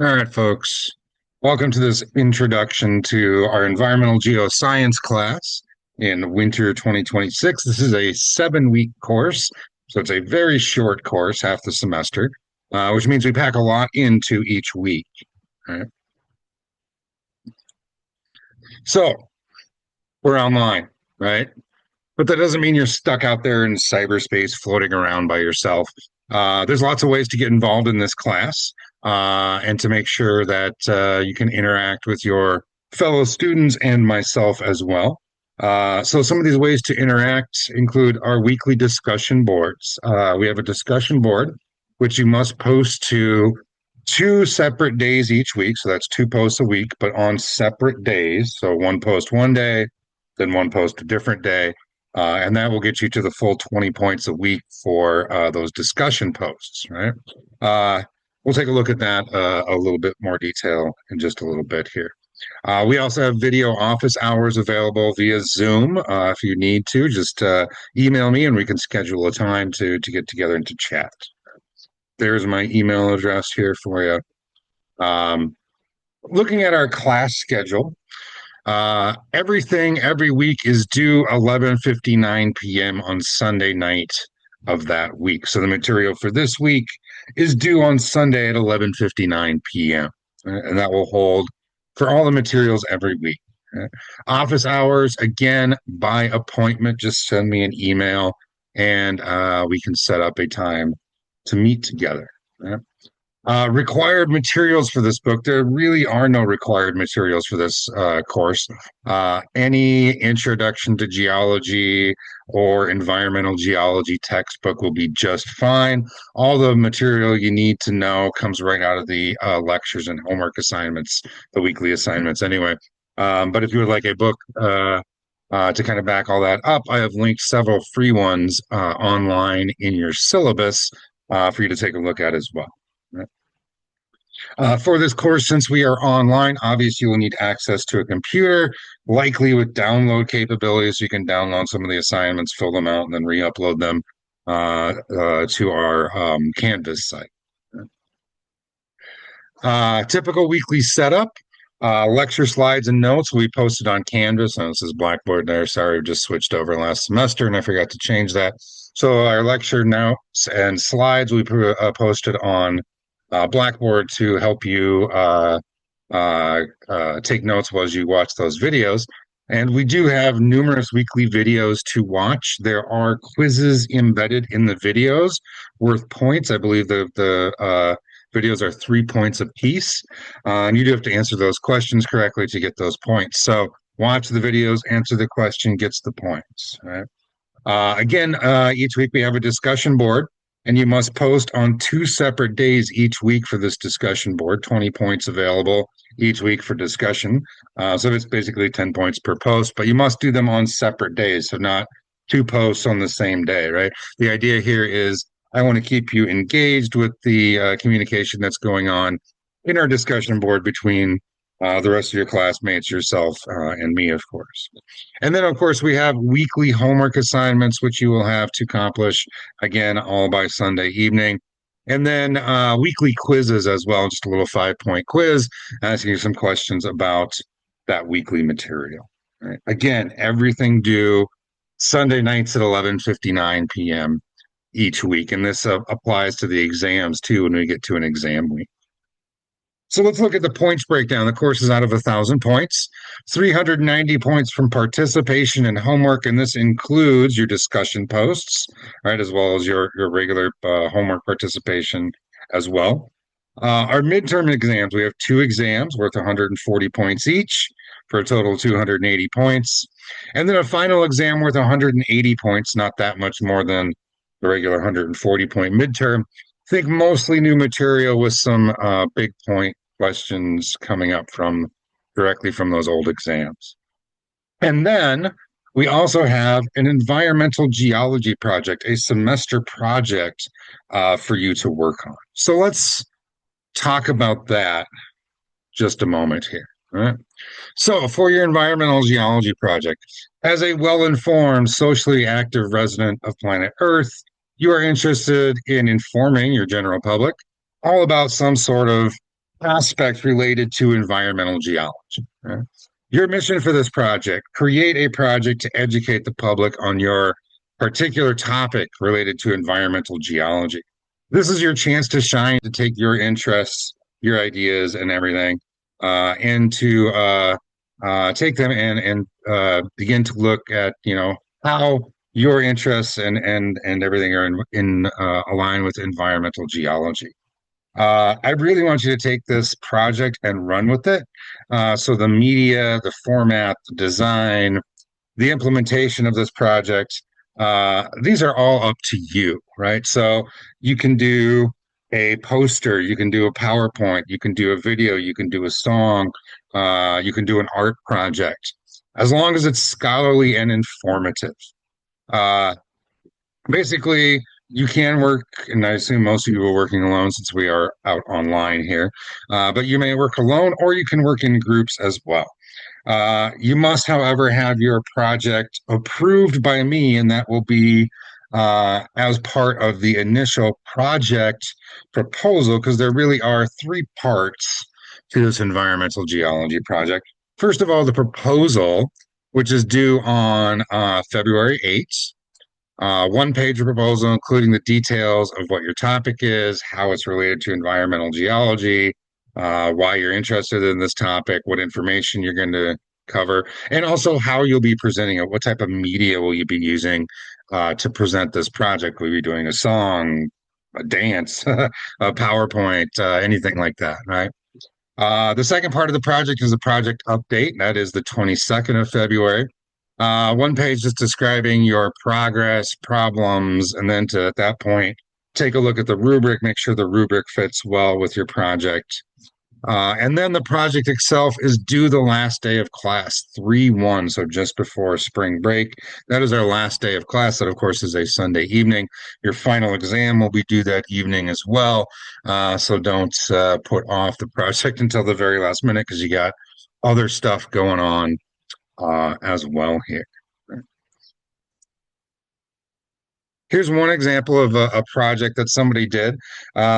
All right, folks. Welcome to this introduction to our environmental geoscience class in winter 2026. This is a 7-week course, so it's a very short course, half the semester, which means we pack a lot into each week. All right. So we're online, right? But that doesn't mean you're stuck out there in cyberspace floating around by yourself. There's lots of ways to get involved in this class and to make sure that you can interact with your fellow students and myself as well. So some of these ways to interact include our weekly discussion boards. We have a discussion board, which you must post to 2 separate days each week. So that's 2 posts a week, but on separate days. So one post one day, then one post a different day. And that will get you to the full 20 points a week for those discussion posts, right? We'll take a look at that a little bit more detail in just a little bit here. We also have video office hours available via Zoom. If you need to, just email me and we can schedule a time to get together and to chat. There's my email address here for you. Looking at our class schedule, everything every week is due 11:59 p.m. on Sunday night of that week. So the material for this week is due on Sunday at 11:59 p.m. And that will hold for all the materials every week. Office hours, again, by appointment. Just send me an email and we can set up a time to meet together. Required materials for this book. There really are no required materials for this course. Any introduction to geology or environmental geology textbook will be just fine. All the material you need to know comes right out of the lectures and homework assignments, the weekly assignments anyway. But if you would like a book to kind of back all that up, I have linked several free ones online in your syllabus for you to take a look at as well. For this course, since we are online, obviously you will need access to a computer, likely with download capabilities. You can download some of the assignments, fill them out, and then re-upload them to our Canvas site. Typical weekly setup. Lecture slides and notes will be posted on Canvas. Oh, this is Blackboard there. Sorry, I just switched over last semester and I forgot to change that. So our lecture notes and slides we posted on Blackboard to help you take notes as you watch those videos. And we do have numerous weekly videos to watch. There are quizzes embedded in the videos worth points. I believe the videos are 3 points apiece. And you do have to answer those questions correctly to get those points. So watch the videos, answer the question, gets the points. Right? Again, each week we have a discussion board. And you must post on 2 separate days each week for this discussion board, 20 points available each week for discussion. So it's basically 10 points per post, but you must do them on separate days, so not 2 posts on the same day, right? The idea here is I want to keep you engaged with the communication that's going on in our discussion board between the rest of your classmates, yourself, and me, of course. And then, of course, we have weekly homework assignments, which you will have to accomplish, again, all by Sunday evening. And then weekly quizzes as well, just a little 5-point quiz, asking you some questions about that weekly material. Right? Again, everything due Sunday nights at 11:59 p.m. each week. And this applies to the exams, too, when we get to an exam week. So let's look at the points breakdown. The course is out of 1,000 points, 390 points from participation and homework, and this includes your discussion posts, right, as well as your regular homework participation as well. Our midterm exams, we have 2 exams worth 140 points each for a total of 280 points. And then a final exam worth 180 points, not that much more than the regular 140-point midterm. Think mostly new material with some big point questions coming up directly from those old exams. And then we also have an environmental geology project, a semester project for you to work on. So let's talk about that just a moment here. Right? So for your environmental geology project, as a well-informed, socially active resident of planet Earth, you are interested in informing your general public all about some sort of aspect related to environmental geology. Right? Your mission for this project: create a project to educate the public on your particular topic related to environmental geology. This is your chance to shine, to take your interests, your ideas, and everything, and to take them and begin to look at how your interests and everything are in align with environmental geology. I really want you to take this project and run with it. So the media, the format, the design, the implementation of this project, these are all up to you, right? So you can do a poster, you can do a PowerPoint, you can do a video, you can do a song, you can do an art project, as long as it's scholarly and informative. Uh, Basically, you can work, and I assume most of you are working alone since we are out online here, but you may work alone or you can work in groups as well. You must, however, have your project approved by me, and that will be as part of the initial project proposal, because there really are three parts to this environmental geology project. First of all, the proposal, which is due on February 8th. One page proposal, including the details of what your topic is, how it's related to environmental geology, why you're interested in this topic, what information you're going to cover, and also how you'll be presenting it. What type of media will you be using to present this project? Will you be doing a song, a dance, a PowerPoint, anything like that, right? The second part of the project is the project update. That is the 22nd of February. One page just describing your progress, problems, and then to, at that point, take a look at the rubric, make sure the rubric fits well with your project. And then the project itself is due the last day of class, 3/1, so just before spring break. That is our last day of class. That, of course, is a Sunday evening. Your final exam will be due that evening as well. So don't put off the project until the very last minute because you got other stuff going on as well here. Here's one example of a project that somebody did.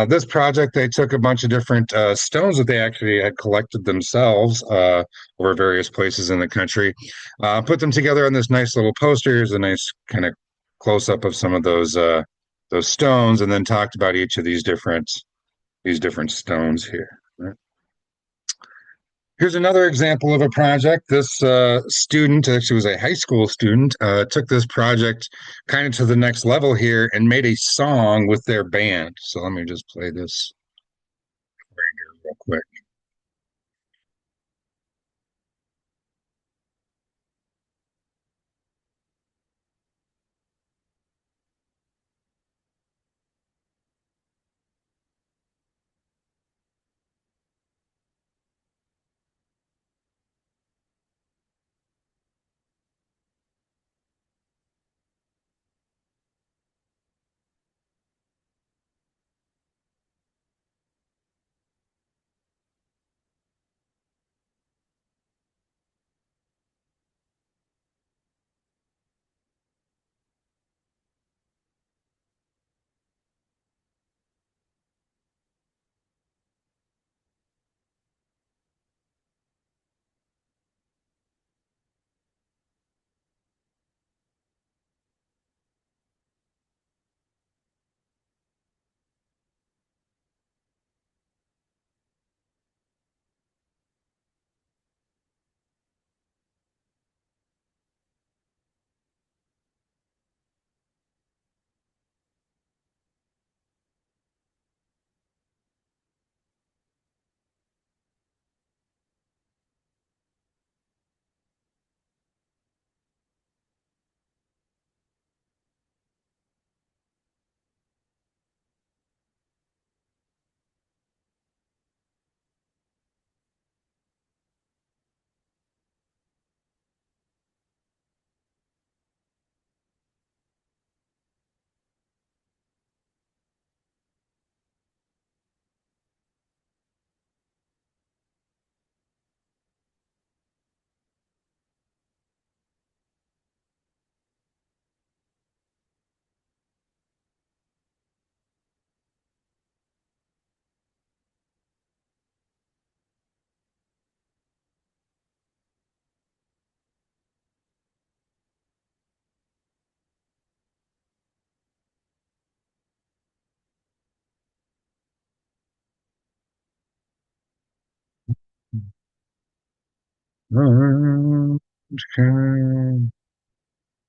This project, they took a bunch of different stones that they actually had collected themselves over various places in the country, put them together on this nice little poster. Here's a nice kind of close up of some of those stones, and then talked about each of these different stones here. Right? Here's another example of a project. This student, actually was a high school student, took this project kind of to the next level here and made a song with their band. So let me just play this right here real quick.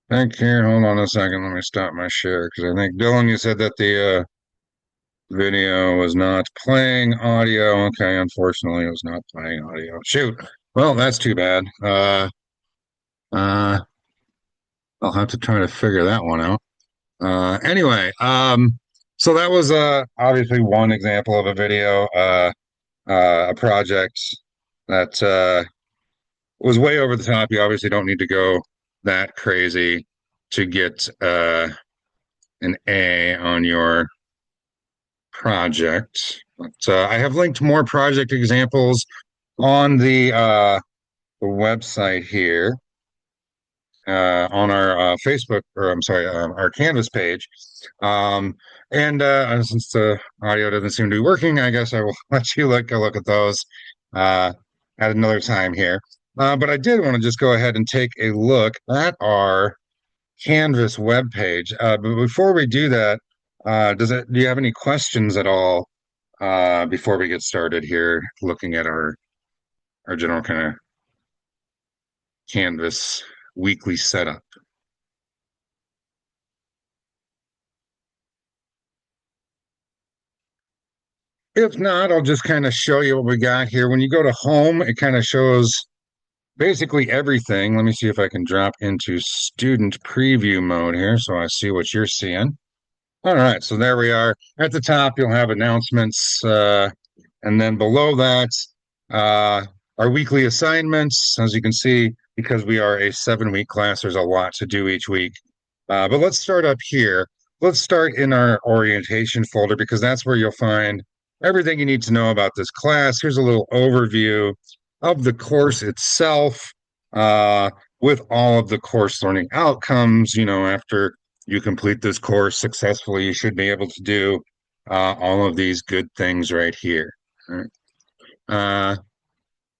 Thank you. Hold on a second. Let me stop my share because I think Dylan, you said that the video was not playing audio. Okay, unfortunately, it was not playing audio. Shoot. Well, that's too bad. Uh, I'll have to try to figure that one out. Anyway, so that was obviously one example of a video, a project that was way over the top. You obviously don't need to go that crazy to get an A on your project. But I have linked more project examples on the website here, on our Facebook, or I'm sorry, our Canvas page. Um, and since the audio doesn't seem to be working, I guess I will let you a look at those uh, at another time here. But I did want to just go ahead and take a look at our Canvas webpage. But before we do that, do you have any questions at all before we get started here, looking at our general kind of Canvas weekly setup? If not, I'll just kind of show you what we got here. When you go to home, it kind of shows basically everything. Let me see if I can drop into student preview mode here so I see what you're seeing. All right, so there we are. At the top, you'll have announcements, and then below that, uh, our weekly assignments. As you can see, because we are a 7-week class, there's a lot to do each week. But let's start up here. Let's start in our orientation folder because that's where you'll find everything you need to know about this class. Here's a little overview of the course itself, uh, with all of the course learning outcomes. After you complete this course successfully, you should be able to do all of these good things right here. All right.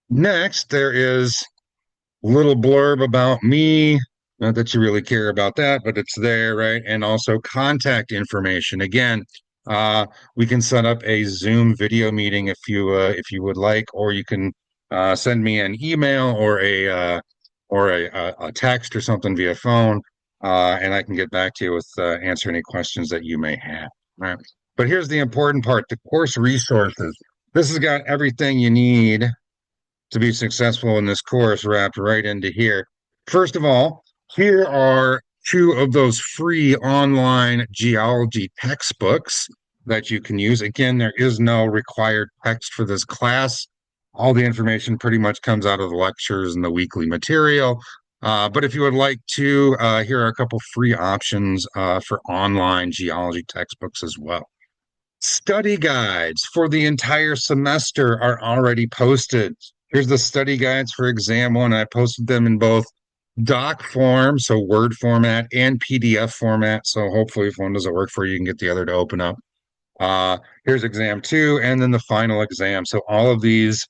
Next, there is a little blurb about me. Not that you really care about that, but it's there, right? And also contact information. Again, we can set up a Zoom video meeting if you would like, or you can send me an email or a text or something via phone, and I can get back to you with answer any questions that you may have. Right. But here's the important part: the course resources. This has got everything you need to be successful in this course wrapped right into here. First of all, here are two of those free online geology textbooks that you can use. Again, there is no required text for this class. All the information pretty much comes out of the lectures and the weekly material. But if you would like to, here are a couple free options for online geology textbooks as well. Study guides for the entire semester are already posted. Here's the study guides for exam one. I posted them in both doc form, so Word format, and PDF format. So hopefully, if one doesn't work for you, you can get the other to open up. Here's exam two, and then the final exam. So all of these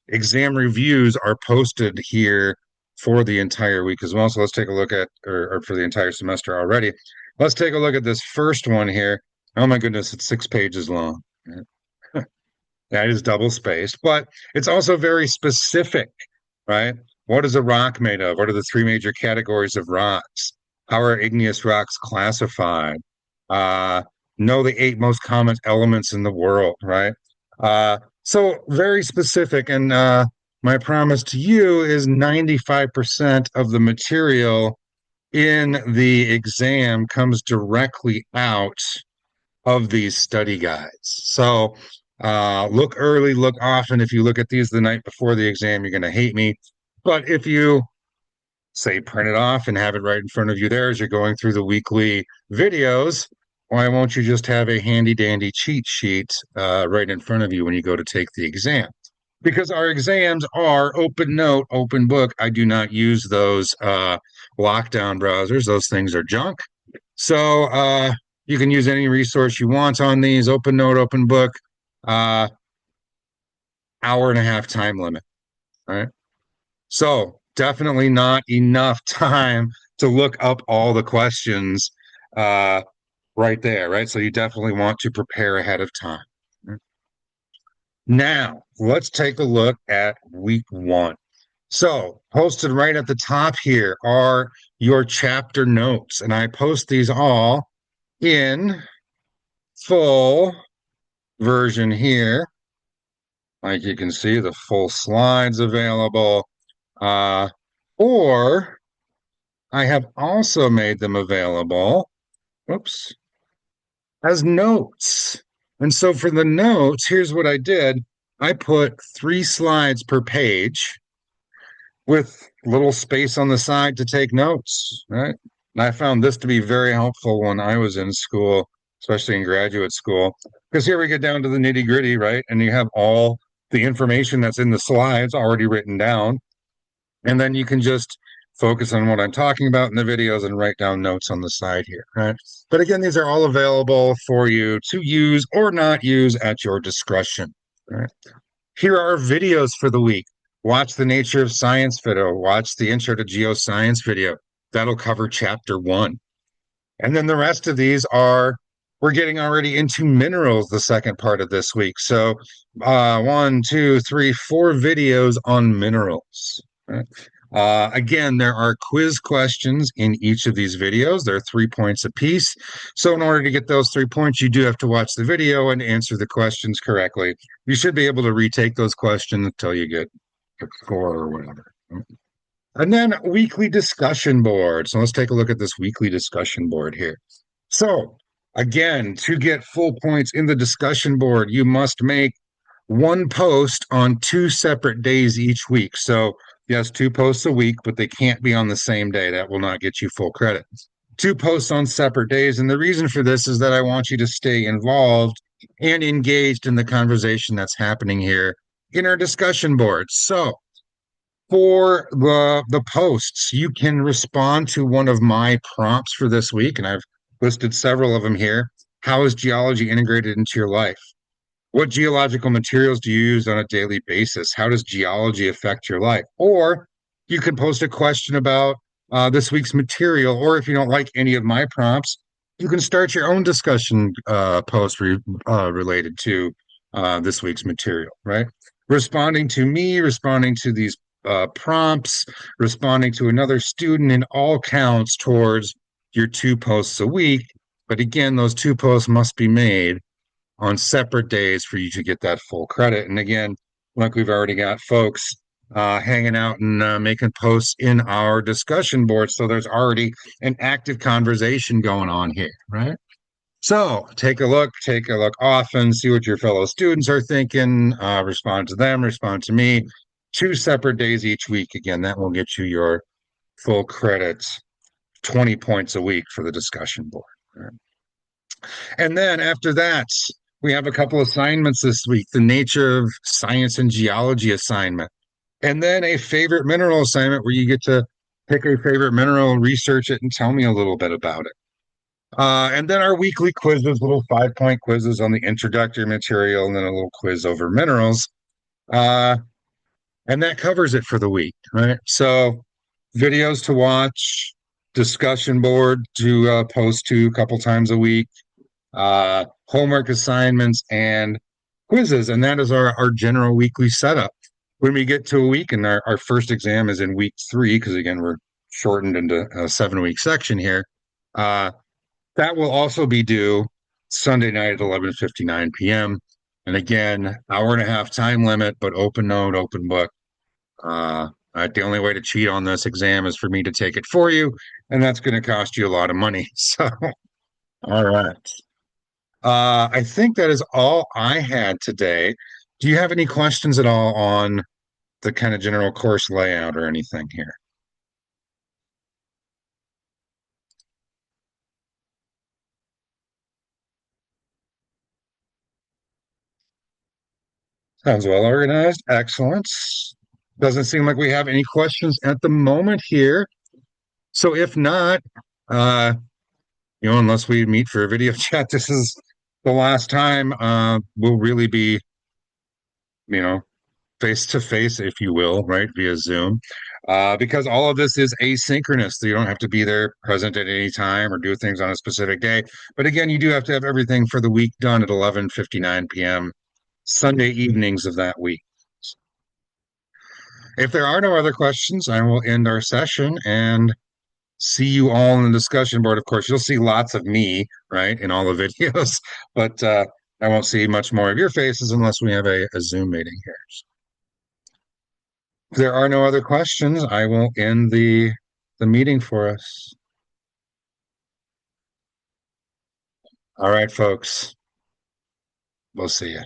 exam reviews are posted here for the entire week as well. So let's take a look at, or for the entire semester already. Let's take a look at this first one here. Oh my goodness, it's 6 pages long. That is double spaced, but it's also very specific, right? What is a rock made of? What are the three major categories of rocks? How are igneous rocks classified? Uh, know the 8 most common elements in the world, right? So very specific. And my promise to you is 95% of the material in the exam comes directly out of these study guides. So look early, look often. If you look at these the night before the exam, you're going to hate me. But if you say print it off and have it right in front of you there as you're going through the weekly videos, why won't you just have a handy dandy cheat sheet right in front of you when you go to take the exam? Because our exams are open note, open book. I do not use those lockdown browsers. Those things are junk. So you can use any resource you want on these. Open note, open book, uh, hour and a half time limit. All right. So definitely not enough time to look up all the questions uh, right there, right? So you definitely want to prepare ahead of time. Now, let's take a look at week one. So, posted right at the top here are your chapter notes, and I post these all in full version here. Like you can see, the full slides available. Uh, or I have also made them available, whoops, as notes. And so for the notes, here's what I did. I put 3 slides per page with little space on the side to take notes, right? And I found this to be very helpful when I was in school, especially in graduate school, because here we get down to the nitty gritty, right? And you have all the information that's in the slides already written down. And then you can just focus on what I'm talking about in the videos and write down notes on the side here, right? But again, these are all available for you to use or not use at your discretion, right? Here are videos for the week. Watch the Nature of Science video. Watch the Intro to Geoscience video. That'll cover chapter 1. And then the rest of these are, we're getting already into minerals the second part of this week. So, 4 videos on minerals. Right? Again, there are quiz questions in each of these videos. There are 3 points apiece. So, in order to get those 3 points, you do have to watch the video and answer the questions correctly. You should be able to retake those questions until you get a score or whatever. And then weekly discussion board. So let's take a look at this weekly discussion board here. So again, to get full points in the discussion board, you must make 1 post on 2 separate days each week. So yes, 2 posts a week, but they can't be on the same day. That will not get you full credit. 2 posts on separate days. And the reason for this is that I want you to stay involved and engaged in the conversation that's happening here in our discussion board. So for the posts, you can respond to one of my prompts for this week, and I've listed several of them here. How is geology integrated into your life? What geological materials do you use on a daily basis? How does geology affect your life? Or you can post a question about this week's material, or if you don't like any of my prompts, you can start your own discussion post related to this week's material, right? Responding to me, responding to these prompts, responding to another student, and all counts towards your 2 posts a week. But again, those 2 posts must be made on separate days for you to get that full credit. And again, like we've already got folks hanging out and making posts in our discussion board. So there's already an active conversation going on here, right? So take a look often, see what your fellow students are thinking, respond to them, respond to me. 2 separate days each week. Again, that will get you your full credits, 20 points a week for the discussion board. Right? And then after that, we have a couple assignments this week, the Nature of Science and Geology assignment, and then a favorite mineral assignment where you get to pick a favorite mineral, research it, and tell me a little bit about it. And then our weekly quizzes, little 5 point quizzes on the introductory material, and then a little quiz over minerals. Uh, and that covers it for the week, right? So videos to watch, discussion board to post to a couple times a week, homework assignments, and quizzes. And that is our general weekly setup. When we get to a week, and our first exam is in week 3, because again, we're shortened into a 7-week section here. That will also be due Sunday night at 11:59 p.m. And again, hour and a half time limit, but open note, open book. The only way to cheat on this exam is for me to take it for you, and that's going to cost you a lot of money. So, all right. I think that is all I had today. Do you have any questions at all on the kind of general course layout or anything here? Sounds well organized. Excellent. Doesn't seem like we have any questions at the moment here. So if not, uh, unless we meet for a video chat, this is the last time we'll really be, you know, face to face, if you will, right, via Zoom. Because all of this is asynchronous. So you don't have to be there present at any time or do things on a specific day. But again, you do have to have everything for the week done at 11:59 p.m. Sunday evenings of that week. If there are no other questions, I will end our session and see you all in the discussion board. Of course, you'll see lots of me, right, in all the videos, but I won't see much more of your faces unless we have a Zoom meeting here. If there are no other questions, I will end the meeting for us. All right, folks. We'll see you.